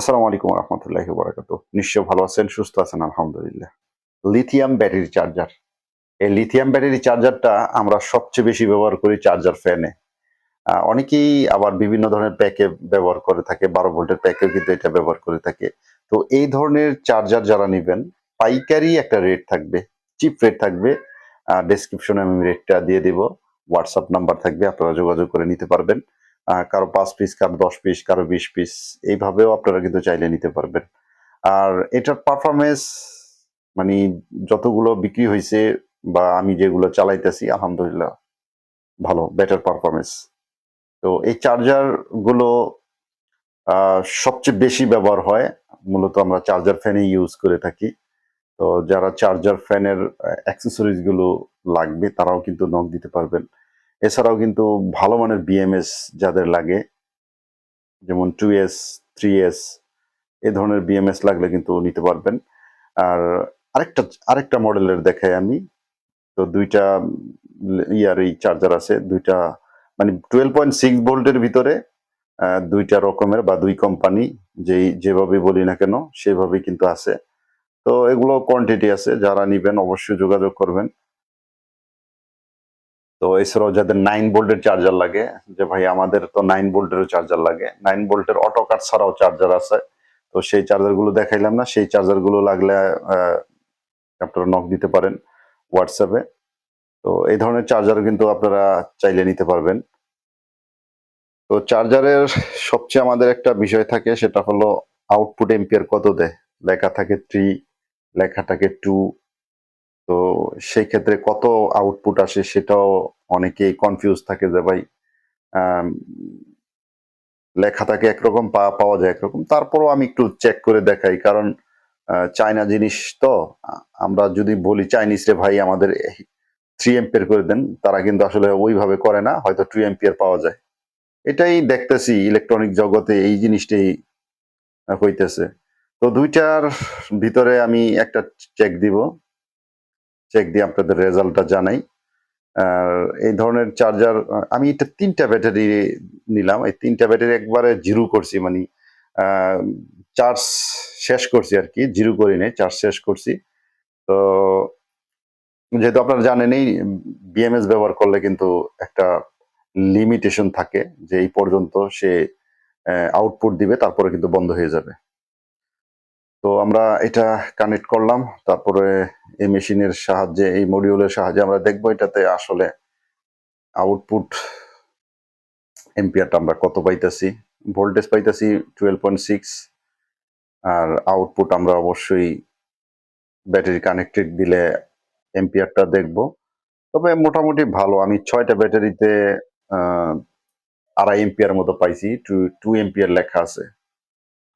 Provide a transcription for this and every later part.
আসসালামু আলাইকুম রহমতুল্লাহি ওয়া বারাকাতুহু। নিশ্চয় ভালো আছেন, সুস্থ আছেন আলহামদুলিল্লাহ। Lithium battery charger. এই লিথিয়াম ব্যাটারি চার্জারটা আমরা সবচেয়ে বেশি ব্যবহার করি চার্জার ফ্যানে। অনেকেই আবার বিভিন্ন ধরনের প্যাকে ব্যবহার করে থাকে। ১২ ভোল্টের প্যাকেও কিন্তু এটা ব্যবহার করে থাকে। তো এই ধরনের চার্জার যারা নিবেন, পাইকারি একটা রেট থাকবে, চিপ রেট থাকবে। ডেসক্রিপশনে আমি রেটটা দিয়ে দিব। WhatsApp নাম্বার থাকবে, আপনারা যোগাযোগ করে নিতে পারবেন। কারো ৫ পিস, কারো ১০ পিস, কারো ২০ পিস এইভাবেও আপনারা কিন্তু চাইলে নিতে পারবেন। আর এটার পারফরম্যান্স মানে যতগুলো বিক্রি হইছে বা আমি যেগুলো চালাইতেছি আলহামদুলিল্লাহ ভালো, বেটার পারফরম্যান্স। তো এই চার্জার গুলো সবচেয়ে বেশি ব্যবহার হয় মূলত আমরা চার্জার ফ্যানে ইউজ করে থাকি। তো যারা চার্জার ফ্যানের অ্যাক্সেসরিজ গুলো লাগবে তারাও কিন্তু নক দিতে পারবেন। এছাড়াও কিন্তু ভালো মানের বিএমএস যাদের লাগে, যেমন 2S, 3S এ ধরনের বিএমএস লাগলে কিন্তু নিতে পারবেন। আর আরেকটা আরেকটা মডেলের দেখাই আমি। তো ২ টা ইয়ার এই চার্জার আছে। ২ টা মানে 12.6 ভোল্টের ভিতরে ২ টা রকমের বা ২ কোম্পানি যেভাবে বলি না কেন সেভাবেই কিন্তু আছে। তো এগুলো কোয়ান্টিটি আছে। যারা নিবেন অবশ্যই যোগাযোগ করবেন। তো এছাড়াও যাদের ৯ ভোল্টের চার্জার লাগে, যে ভাই আমাদের তো ৯ ভোল্টেরও চার্জার লাগে। ৯ ভোল্টের অটো কাট ছাড়াও চার্জার আছে। তো সেই চার্জার গুলো দেখাইলাম না। সেই চার্জার গুলো লাগলে আ আপনারা নক দিতে পারেন WhatsApp এ। তো এই ধরনের চার্জার কিন্তু আপনারা চাইলে নিতে পারবেন। তো চার্জারের সবচেয়ে আমাদের একটা বিষয় থাকে, সেটা হলো আউটপুট এম্পিয়ার কত দেয়। লেখা থাকে 3, লেখা থাকে 2। তো সেই ক্ষেত্রে কত আউটপুট আসে সেটাও অনেকেই কনফিউজ থাকে যে ভাই আম লেখা থাকে একরকম, পাওয়া যায় একরকম। তারপরও আমি একটু চেক করে দেখাই। কারণ চায়না জিনিস তো আমরা যদি বলি চাইনিজরে ভাই আমাদের 3 অ্যাম্পিয়ার করে দেন, তারা কিন্তু আসলে ওইভাবে করে না। হয়তো 2 অ্যাম্পিয়ার পাওয়া যায়। এটাই দেখতেছি ইলেকট্রনিক জগতে এই জিনিসটাই হইতেছে। তো ২ টার ভিতরে আমি একটা চেক দিব। চেক দিয়ে আপনাদের রেজাল্টটা জানাই। আর এই ধরনের চার্জার আমি এটা ৩ টা ব্যাটারি নিলাম। এই ৩ টা ব্যাটারি একবারে 0 করছি, মানে আ চার্জ শেষ করছি আরকি। 0 করি নাই, চার্জ শেষ করছি। তো যেহেতু আপনারা জানেনই বিএমএস ব্যবহার করলে কিন্তু একটা লিমিটেশন থাকে যে এই পর্যন্ত সে আউটপুট দিবে, তারপরে কিন্তু বন্ধ হয়ে যাবে। তো আমরা এটা কানেক্ট করলাম। তারপরে এই মেশিনের সাহায্যে, এই মডিউলের সাহায্যে আমরা দেখব এটাতে আসলে আউটপুট এম্পিয়ারটা আমরা কত পাইতেছি। ভোল্টেজ পাইতেছি 12.6। আর আউটপুট আমরা অবশ্যই ব্যাটারি কানেক্টেড দিলে এম্পিয়ারটা দেখব। তবে মোটামুটি ভালো। আমি ৬ টা ব্যাটারিতে আ ২.৫ এম্পিয়ার মতো পাইছি। 2 এম্পিয়ার লেখা আছে।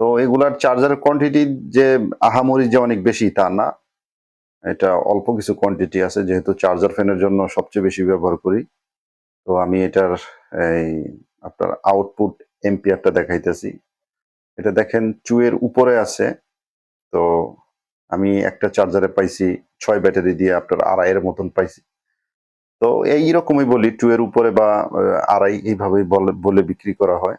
তো এগুলার চার্জারের কোয়ান্টিটি যে আহামরি যে অনেক বেশি তা না। এটা অল্প কিছু কোয়ান্টিটি আছে, যেহেতু চার্জার ফ্যানের জন্য সবচেয়ে বেশি ব্যবহার করি। তো আমি এটার এই আপনার আউটপুট এম্পিয়ারটা দেখাইতেছি। এটা দেখেন 2 এর উপরে আছে। তো আমি একটা চার্জারে পাইছি ৬ ব্যাটারি দিয়ে আপনার ২.৫ এর মতন পাইছি। তো এইরকমই বলি 2 এর উপরে বা ২.৫ এইভাবেই বলে বিক্রি করা হয়।